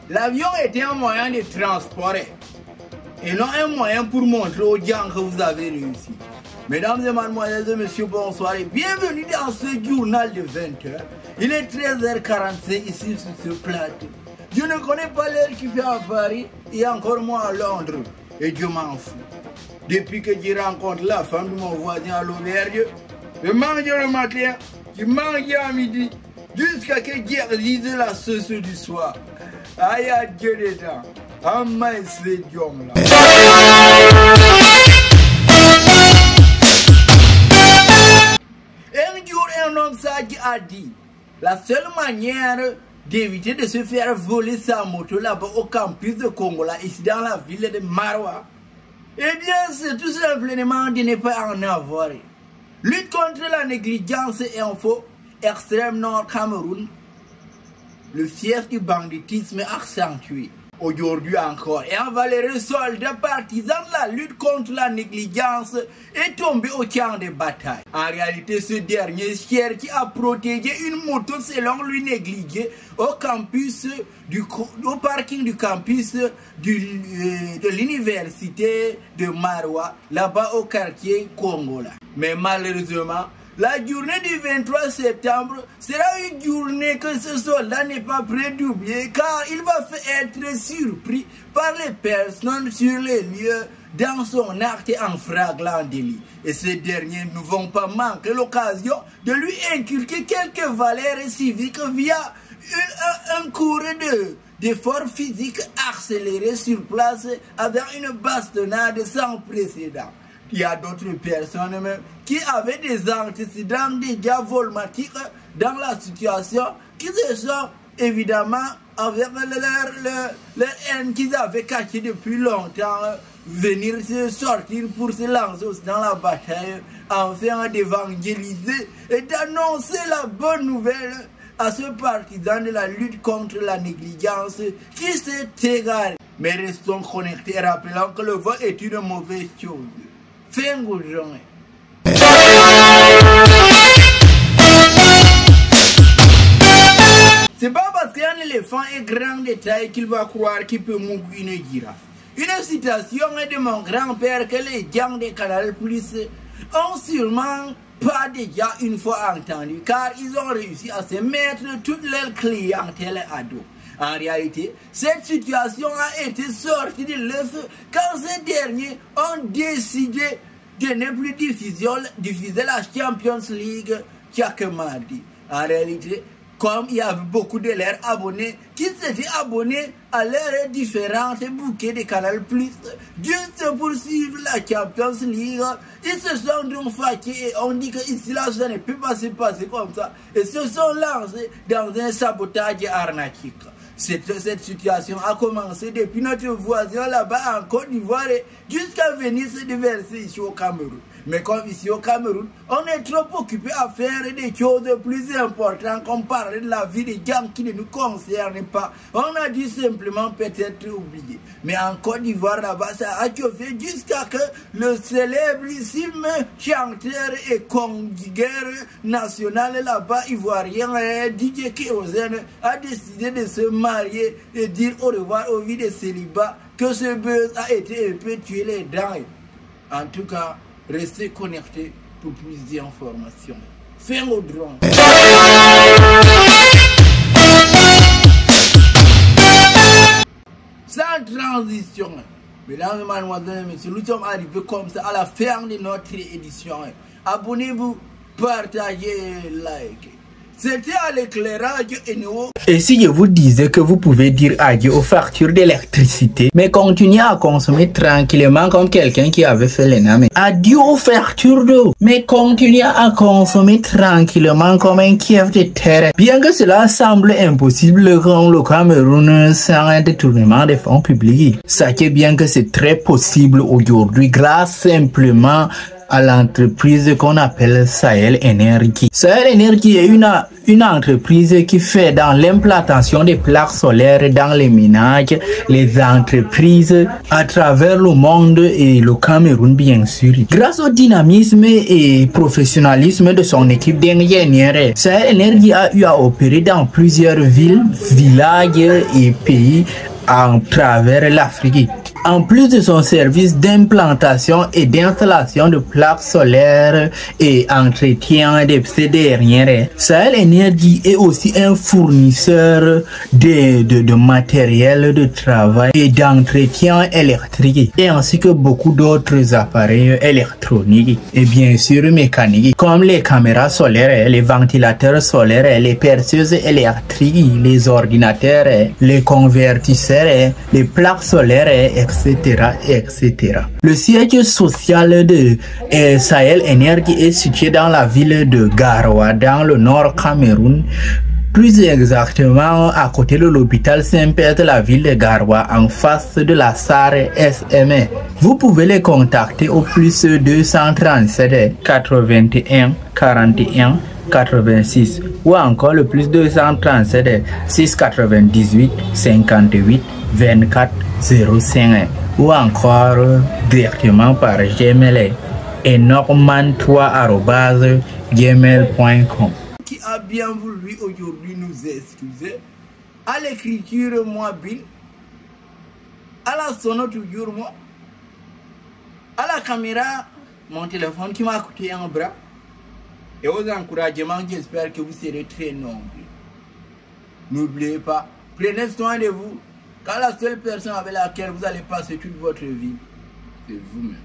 L'avion était un moyen de transport et non un moyen pour montrer aux gens que vous avez réussi. Mesdames et mademoiselles et messieurs, bonsoir et bienvenue dans ce journal de 20h. Il est 13h45 ici sur ce plateau. Je ne connais pas l'heure qui fait à Paris et encore moins à Londres. Et je m'en fous. Depuis que je rencontre la femme de mon voisin à l'auberge, je mange le matin, je mange à midi, jusqu'à ce que je dise la sauce du soir. Aïe à Dieu dedans. Ah, mais c'est Diom là. Un jour, un homme sage a dit, la seule manière d'éviter de se faire voler sa moto là-bas au campus de Kongola, ici dans la ville de Maroua, eh bien, c'est tout simplement de ne pas en avoir. Lutte contre la négligence et info, extrême nord Cameroun, le siège du banditisme accentué. Aujourd'hui encore, et un valeureux soldat partisan de la lutte contre la négligence est tombé au champ de bataille. En réalité, ce dernier cherche à protéger une moto selon lui négligée au parking du campus de l'université de Maroua, là-bas au quartier Kongola. Mais malheureusement, la journée du 23 septembre sera une journée que ce soldat n'est pas prêt d'oublier car il va être surpris par les personnes sur les lieux dans son acte en flagrant délit. Et ces derniers ne vont pas manquer l'occasion de lui inculquer quelques valeurs civiques via un cours d'effort physique accéléré sur place avec une bastonnade sans précédent. Il y a d'autres personnes même qui avaient des antécédents déjà volmatiques dans la situation, qui se sont évidemment, avec leur haine qu'ils avaient cachée depuis longtemps, venir se sortir pour se lancer dans la bataille, afin d'évangéliser et d'annoncer la bonne nouvelle à ce partisan de la lutte contre la négligence qui s'est égaré. Mais restons connectés, rappelant que le vol est une mauvaise chose. C'est pas parce qu'un éléphant est grand de taille qu'il va croire qu'il peut mourir une girafe. Une citation de mon grand-père que les gens de Canal Plus ont sûrement pas déjà une fois entendu car ils ont réussi à se mettre toute leur clientèle à dos. En réalité, cette situation a été sortie de l'œuf quand ces derniers ont décidé de ne plus diffuser la Champions League chaque mardi. En réalité, comme il y avait beaucoup de leurs abonnés qui s'étaient abonnés à leurs différentes bouquets de Canal+, juste pour suivre la Champions League, ils se sont donc fâchés et ont dit que ici là, ça ne peut pas se passer comme ça. Et se sont lancés dans un sabotage arnaquique. Cette situation a commencé depuis notre voisin là-bas en Côte d'Ivoire jusqu'à venir se déverser ici au Cameroun. Mais comme ici au Cameroun, on est trop occupé à faire des choses plus importantes comme parler de la vie des gens qui ne nous concernent pas. On a dû simplement peut-être oublier. Mais en Côte d'Ivoire là-bas, ça a chauffé jusqu'à que le célébrissime chanteur et conjugueur national là-bas ivoirien, DJ Kérosène, a décidé de se marier et dire au revoir aux vies de célibat, que ce buzz a été un peu tué les dents. En tout cas, restez connectés pour plus d'informations. Fin au drone. Sans transition, mesdames et mademoiselles, messieurs, nous sommes arrivés comme ça à la fin de notre édition. Abonnez-vous, partagez, likez. C'était à l'éclairage et si je vous disais que vous pouvez dire adieu aux factures d'électricité, mais continuer à consommer tranquillement comme quelqu'un qui avait fait l'ENAM. Adieu aux factures d'eau, mais continuer à consommer tranquillement comme un Kiev de terre. Bien que cela semble impossible comme le Cameroun sans un détournement des fonds publics, sachez bien que c'est très possible aujourd'hui grâce simplement à l'entreprise qu'on appelle Sahel Energy. Sahel Energy est une entreprise qui fait dans l'implantation des plaques solaires dans les ménages, les entreprises à travers le monde et le Cameroun bien sûr. Grâce au dynamisme et professionnalisme de son équipe d'ingénieurs, Sahel Energy a eu à opérer dans plusieurs villes, villages et pays à travers l'Afrique. En plus de son service d'implantation et d'installation de plaques solaires et entretien de ces dernières, Sahel Energy est aussi un fournisseur de matériel de travail et d'entretien électrique et ainsi que beaucoup d'autres appareils électroniques et bien sûr mécaniques comme les caméras solaires, les ventilateurs solaires, les perceuses électriques, les ordinateurs, les convertisseurs, les plaques solaires, etc. Le siège social de Sahel Energy est situé dans la ville de Garoua, dans le nord Cameroun, plus exactement à côté de l'hôpital Saint-Père de la ville de Garoua, en face de la SAR SME. Vous pouvez les contacter au plus 237 81 41 86 ou encore le plus 237 698 58 24 05 ou encore directement par Gmail et norman3@gmail.com. Qui a bien voulu aujourd'hui nous excuser à l'écriture mobile, à la sono toujours moi, à la caméra mon téléphone qui m'a coûté un bras et aux encouragements. J'espère que vous serez très nombreux. N'oubliez pas, prenez soin de vous. Car la seule personne avec laquelle vous allez passer toute votre vie, c'est vous-même.